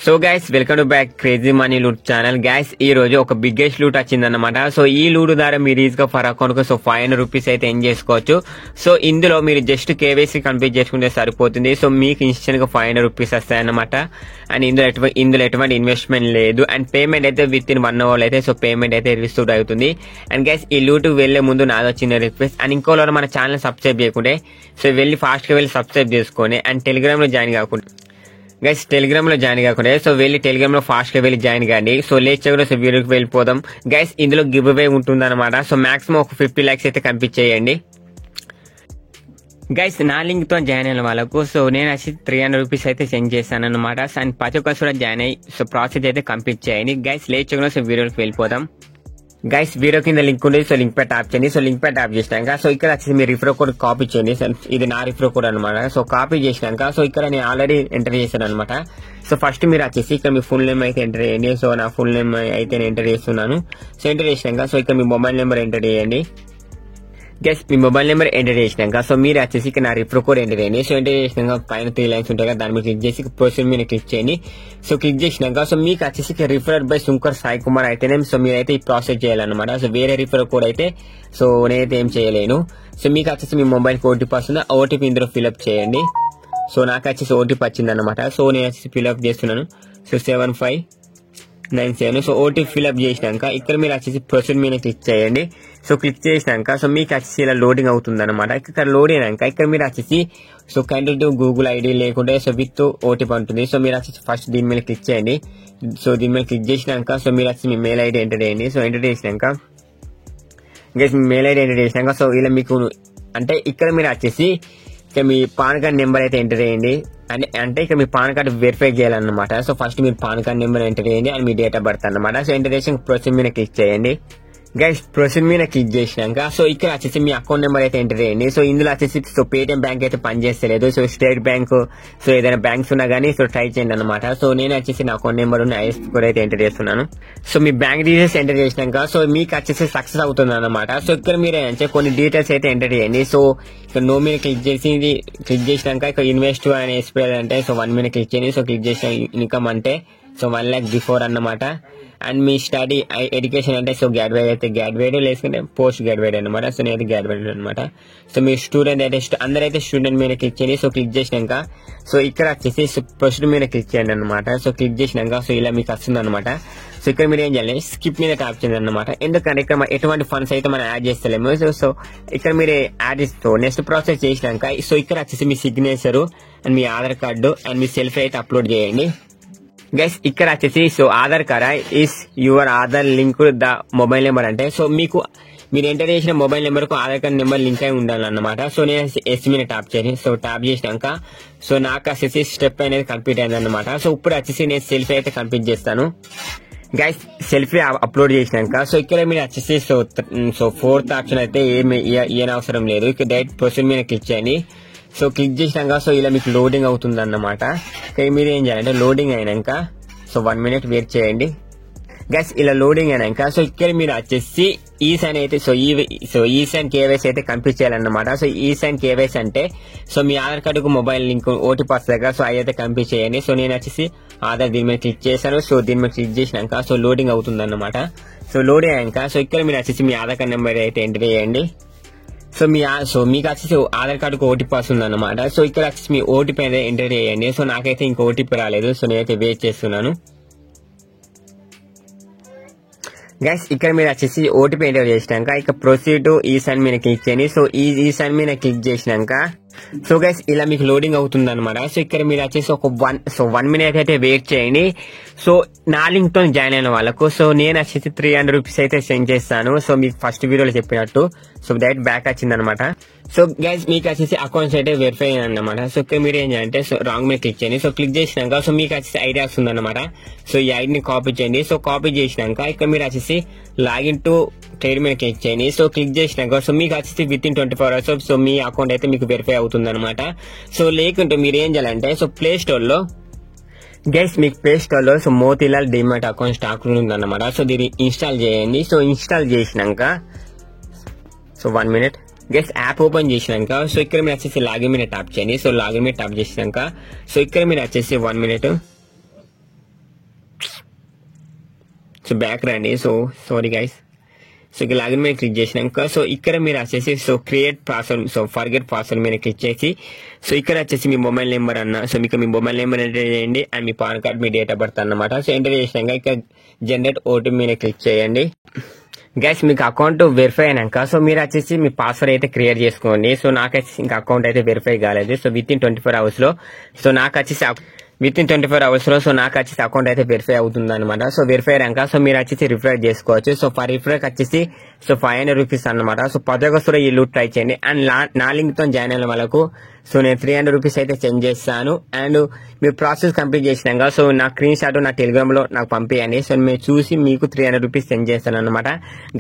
So guys welcome to back crazy money loot channel. Guys ఈ రోజు ఒక biggest loot వచ్చిందన్నమాట. సో ఈ లూట్ ద్వారా మీరు ఈజీగా ఫర్ అకౌంట్ కు సో 500 రూపీస్ అయితే ఎర్న్ చేసుకోవచ్చు. సో ఇందులో మీరు జస్ట్ కేవైసీ కంప్లీట్ చేసుకుంటే సరిపోతుంది. సో మీకు ఇన్స్టెంట్ గా 500 రూపీస్ వస్తాయన్నమాట. అండ్ ఇందులో ఎటువంటి ఇన్వెస్ట్మెంట్ లేదు. అండ్ పేమెంట్ అయితే విత్ ఇన్ 1 అవర్ అయితే సో పేమెంట్ అయితే రిసీవ్ అవుతుంది. అండ్ గైస్ ఈ లూట్ వెళ్లే ముందు నాదో చిన్న రిక్వెస్ట్. అండ్ ఇంకోలో మన ఛానల్ సబ్స్క్రైబ్ చేయకుంటే సో ఫాస్ట్ గా వెళ్ళి సబ్స్క్రైబ్ చేసుకొని అండ్ టెలిగ్రామ్ లో జాయిన్ కాకుండా గైస్ టెలిగ్రామ్ లో జాయిన్ కాకుండా సో టెలిగ్రామ్ లో ఫాస్ట్ గా వెళ్ళి జాయిన్ కాండి. సో లేచకుండా సో వీడియోకి వెళ్ళిపోదాం. గైస్ ఇందులో గివ్ అవే ఉంటుంది అనమాట. సో మాక్సిమం ఒక 50 lakhs అయితే కంప్లీట్ చేయండి. గైస్ నా లింక్ తో జాయిన్ అయిన వాళ్ళకు సో నేను వచ్చి 300 రూపీస్ అయితే సెండ్ చేశాను అనమాట. అండ్ ప్రతి ఒక్కరు కూడా జాయిన్ అయ్యి సో ప్రాసెస్ అయితే కంప్లీట్ చేయండి. గైస్ లేచకుండా సో వీడియోకి వెళ్ళిపోదాం. గైస్ వీడియో కింద లింక్ ఉంది. సో లింక్ పై ట్యాప్ చేయండి. సో లింక్ పై ట్యాప్ చేసినాక సో ఇక్కడ వచ్చేసి మీ రిఫర్ కోడ్ కాపీ చేయండి. ఇది నా రిఫర్ కోడ్ అనమాట. సో కాపీ చేసినాక సో ఇక్కడ నేను ఆల్రెడీ ఎంటర్ చేశాను అనమాట. సో ఫస్ట్ మీరు వచ్చేసి ఇక్కడ మీ ఫుల్ నేమ్ అయితే ఎంటర్ చేయండి. సో నా ఫుల్ నేమ్ అయితే నేను ఎంటర్ చేస్తున్నాను. సో ఎంటర్ చేసినాక సో ఇక్కడ మీ మొబైల్ నెంబర్ ఎంటర్ చేయండి. గైస్ మీ మొబైల్ నెంబర్ ఎంటర్ చేసినాక సో మీరు వచ్చేసి ఇక్కడ నా రిఫర్ కోడ్ ఎంటర్ చేయండి. సో ఎంటర్ చేసినాక పైన 3 లైన్స్ ఉంటాయి కదా, దాని మీద క్లిక్ చేసి ప్రొసీడ్ మీద క్లిక్ చేయండి. సో క్లిక్ చేసినాక సో మీకు వచ్చేసి రిఫర్డ్ బై శంకర్ సాయి కుమార్ అయితేనే సో మీరైతే ఈ ప్రాసెస్ చేయాలన్నమాట. సో వేరే రిఫర్ కోడ్ అయితే సో నేనైతే ఏం చేయలేను. సో మీకు వచ్చేసి మీ మొబైల్ కి ఓటీపీ వస్తుంది. ఓటీపీ ఇందులో ఫిల్అప్ చేయండి. సో నాకు వచ్చేసి ఓటీపీ వచ్చింది అనమాట. సో నేను వచ్చేసి ఫిల్అప్ చేస్తున్నాను. సో 7597. సో ఓటీపీ ఫిల్అప్ చేసినాక ఇక్కడ మీరు వచ్చేసి ప్రొసీడ్ మీద క్లిక్ చేయండి. సో క్లిక్ చేసినాక సో మీకు వచ్చేసి ఇలా లోడింగ్ అవుతుంది అనమాట. ఇక్కడ లోడ్ అయినాక ఇక్కడ మీరు వచ్చేసి సో కంటిన్యూ గూగుల్ ఐడి లేకుంటే సో విత్ ఓటీపీ ఉంటుంది. సో మీరు వచ్చేసి ఫస్ట్ దీని మీద క్లిక్ చేయండి. సో దీని మీద క్లిక్ చేసినాక సో మీరు వచ్చి మీ మెయిల్ ఐడి ఎంటర్ చేయండి. సో ఎంటర్ చేసినాక ఇంకా మీ మెయిల్ ఐడి ఎంటర్ చేసినాక సో ఇలా మీకు అంటే ఇక్కడ మీరు వచ్చేసి ఇక్కడ మీ పాన్ కార్డ్ నెంబర్ అయితే ఎంటర్ చేయండి. అంటే ఇక్కడ మీ పాన్ కార్డ్ వెరిఫై చేయాలన్నమాట. సో ఫస్ట్ మీరు పాన్ కార్డ్ నెంబర్ ఎంటర్ చేయండి and me date of birth అన్నమాట. సో ఎంటర్ చేసి ప్రొసీడ్ మీద క్లిక్ చేయండి. గైస్ ప్రొసీడ్ మీద క్లిక్ చేసినాక సో ఇక్కడ వచ్చేసి మీ అకౌంట్ నెంబర్ అయితే ఎంటర్ చేయండి. సో ఇందులో వచ్చేసి సో పేటిఎం బ్యాంక్ అయితే పనిచేస్తలేదు. సో స్టేట్ బ్యాంక్ సో ఏదైనా బ్యాంక్స్ ఉన్నా కానీ సో ట్రై చేయండి అనమాట. సో నేను వచ్చేసి నా అకౌంట్ నెంబర్ ఉన్న ఐఎస్పీ కోడ్ అయితే ఎంటర్ చేస్తున్నాను. సో మీ బ్యాంక్ డీటెయిల్స్ ఎంటర్ చేసినాక సో మీకు వచ్చేసి సక్సెస్ అవుతుంది అనమాట. సో ఇక్కడ మీరు ఏంటంటే కొన్ని డీటెయిల్స్ అయితే ఎంటర్ చేయండి. సో ఇక్కడ నో మీద క్లిక్ చేసినాక ఇక్కడ ఇన్వెస్ట్ అని ఎస్పీఐ అంటే సో 1 మీద క్లిక్ చేయండి. సో క్లిక్ చేసిన ఇన్కమ్ అంటే సో 1 lakh బిఫోర్ అన్నమాట. అండ్ మీ స్టడీ ఎడ్యుకేషన్ అంటే సో గ్రాడ్యుయేట్ అయితే గ్రాడ్యుయేట్ లేకుంటే పోస్ట్ గ్రాడ్యుయేట్ అనమాట. సో నేనైతే గ్రాడ్యుయేట్ అనమాట. సో మీ స్టూడెంట్ అయితే అందరైతే స్టూడెంట్ మీద క్లిక్ చేయండి. సో క్లిక్ చేసినాక సో ఇక్కడ వచ్చేసి సో ప్రొసీడ్ మీద క్లిక్ చేయండి అనమాట. సో క్లిక్ చేసినాక సో ఇలా మీకు వస్తుంది అనమాట. సో ఇక్కడ మీరు ఏం చేయాలి, స్కిప్ మీద ట్యాప్ చేయండి అనమాట. ఎందుకంటే ఇక్కడ ఎటువంటి ఫండ్స్ అయితే మనం యాడ్ చేస్తలేము. సో ఇక్కడ మీరు యాడ్ చేస్తూ నెక్స్ట్ ప్రాసెస్ చేసినాక సో ఇక్కడ వచ్చేసి మీ సిగ్నేచర్ అండ్ మీ ఆధార్ కార్డు అండ్ మీ సెల్ఫీ అయితే అప్లోడ్ చేయండి. గైస్ ఇక్కడ వచ్చేసి so Aadhaar card is your Aadhaar link the mobile number అంటే సో మీరు ఎంటర్ చేసిన మొబైల్ నెంబర్ కు ఆధార్ కార్డ్ నెంబర్ లింక్ అయి ఉండాలన్నమాట. సో నేను ఎస్ మీద ట్యాప్ చేయండి. సో ట్యాప్ చేసినాక సో నాకు వచ్చేసి స్టెప్ అనేది కంప్లీట్ అయింది అనమాట. సో ఇప్పుడు వచ్చేసి నేను సెల్ఫీ అయితే కంప్లీట్ చేస్తాను. గైస్ సెల్ఫీ అప్లోడ్ చేసినాక సో ఇక్కడ మీరు వచ్చేసి సో 4th ఆప్షన్ అయితే ఏం అవసరం లేదు. ఇక్కడ డైరెక్ట్ ప్రొసీడ్ మీద క్లిక్ చేయండి. సో క్లిక్ చేసినాక సో ఇలా మీకు లోడింగ్ అవుతుంది అన్నమాట. మీరు ఏం చేయాలంటే లోడింగ్ అయినాక సో 1 minute వెయిట్ చేయండి. గైస్ ఇలా లోడింగ్ అయినాక సో ఇక్కడ మీరు వచ్చేసి ఈసాన్ అయితే సో ఈసాన్ కేవైసీ అయితే కంప్లీట్ చేయాలన్నమాట. సో ఈసాన్ కేవైసీ అంటే సో మీ ఆధార్ కార్డుకు మొబైల్ లింక్ ఓటీపీ వస్తుంది కదా, సో అవి అయితే కంప్లీట్ చేయండి. సో నేను వచ్చేసి ఆధార్ దీని మీద క్లిక్ చేశాను. సో దీని మీద క్లిక్ చేసినాక సో లోడింగ్ అవుతుంది అన్నమాట. సో లోడింగ్ అయ్యాక సో ఇక్కడ మీరు వచ్చేసి మీ ఆధార్ కార్డ్ నెంబర్ అయితే ఎంటర్ చేయండి. సో మీకు వచ్చేసి ఆధార్ కార్డుకు ఓటీపీ వస్తుంది అనమాట. సో ఇక్కడ వచ్చేసి మీ ఓటీపీ అయితే ఎంటర్ చేయండి. సో నాకైతే ఇంకా ఓటీపీ రాలేదు. సో నేనైతే వెయిట్ చేస్తున్నాను. గైస్ ఇక్కడ మీరు వచ్చేసి ఓటీపీ ఎంటర్ చేసినాక ఇక ప్రొసీడ్ ఈసాన్ మీద క్లిక్ చేయండి. సో ఈసాన్ మీద క్లిక్ చేసినాక సో గైస్ ఇలా మీకు లోడింగ్ అవుతుంది అనమాట. సో ఇక్కడ మీరు వచ్చేసి ఒక 1 minute అయితే వెయిట్ చేయండి. సో నా లింక్ తో జాయిన్ అయిన వాళ్ళకు సో నేను వచ్చేసి 300 రూపీస్ అయితే సెండ్ చేస్తాను. సో మీకు ఫస్ట్ వీడియోలో చెప్పినట్టు సో డైరెక్ట్ బ్యాక్ వచ్చింది అనమాట. సో గైస్ మీకు వచ్చేసి అకౌంట్స్ అయితే వెరిఫై అయ్యాయి అనమాట. సో ఇక్కడ మీరు ఏం చేయాలంటే సో రాంగ్ మీద క్లిక్ చేయండి. సో క్లిక్ చేసినాక సో మీకు వచ్చేసి ఐడి వస్తుంది అనమాట. సో ఈ ఐడిని కాపీ చేయండి. సో కాపీ చేసినాక ఇక్కడ మీరు వచ్చేసి లాగిన్ టు ట్రేడ్ మీద క్లిక్ చేయండి. సో క్లిక్ చేసినాక సో మీకు వచ్చేసి with in 24 hours so me account అయితే మీకు వెరిఫై అవుతుంది అనమాట. సో లేకుంటే మీరు ఏం చేయాలంటే సో ప్లే స్టోర్ లో గైస్ మీకు ప్లే స్టోర్ లో so Motilal demat account stock ఉందన్నమాట. సో దీన్ని ఇన్స్టాల్ చేయండి. సో ఇన్స్టాల్ చేసినాక so 1 minute guys app open చేసినాక సో ఇక్కడ మీరు వచ్చేసి లాగిన్ మీద ట్యాప్ చేయండి. సో లాగిన్ మీద ట్యాప్ చేసినాక సో ఇక్కడ మీరు వచ్చేసి 1 minute సో బ్యాక్ రండి. So sorry guys. సో ఇక్కడ లాగిన్ మీద క్లిక్ చేసినాక సో ఇక్కడ మీరు వచ్చేసి so create password, so forget password మీద క్లిక్ చేసి సో ఇక్కడ వచ్చేసి మీ మొబైల్ నెంబర్ సో మీకు మీ మొబైల్ నెంబర్ ఎంటర్ చేయండి and me pan card, me date of birth అన్నమాట. సో ఎంటర్ చేసినాక ఇక్కడ జనరేట్ ఓటీపీ మీద క్లిక్ చేయండి. గైస్ మీకు అకౌంట్ వెరిఫై అయినాక సో మీరు వచ్చేసి మీ పాస్వర్డ్ అయితే క్రియేట్ చేసుకోండి. సో నాకు వచ్చేసి ఇంకా అకౌంట్ అయితే వెరిఫై కాలేదు. సో విత్ ఇన్ 24 hours లో సో నాకు వచ్చేసి విత్ ఇన్ 24 hours లో సో నాకు వచ్చేసి అకౌంట్ అయితే వెరిఫై అవుతుంది అనమాట. సో వెరిఫై అయ్యాక సో మీరు వచ్చేసి రిఫ్రెష్ చేసుకోవచ్చు. సో ఫర్ రిఫ్రెష్ వచ్చేసి సో 500 రూపీస్ అనమాట. సో 10 ఆగస్టులో ఈ లూట్ ట్రై చేయండి అండ్ నా లింక్ తో జాయిన్ అయిన వాళ్ళకు సో నేను 300 రూపీస్ అయితే సెండ్ చేస్తాను. అండ్ మీరు ప్రాసెస్ కంప్లీట్ చేసినాక సో నా స్క్రీన్ షాట్ నా టెలిగ్రామ్ లో నాకు పంపించండి. సో మీరు చూసి మీకు 300 రూపీస్ సెండ్ చేస్తాను అనమాట.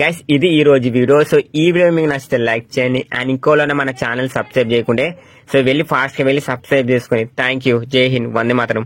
గైస్ ఇది ఈ రోజు వీడియో. సో ఈ వీడియో మీకు నచ్చితే లైక్ చేయండి అండ్ ఇంకోలోనే మన ఛానల్ సబ్స్క్రైబ్ చేయకుంటే సో వెళ్ళి ఫాస్ట్ గా వెళ్ళి సబ్స్క్రైబ్ చేసుకుని. Thank you. జై హింద్. వందే మాతరం.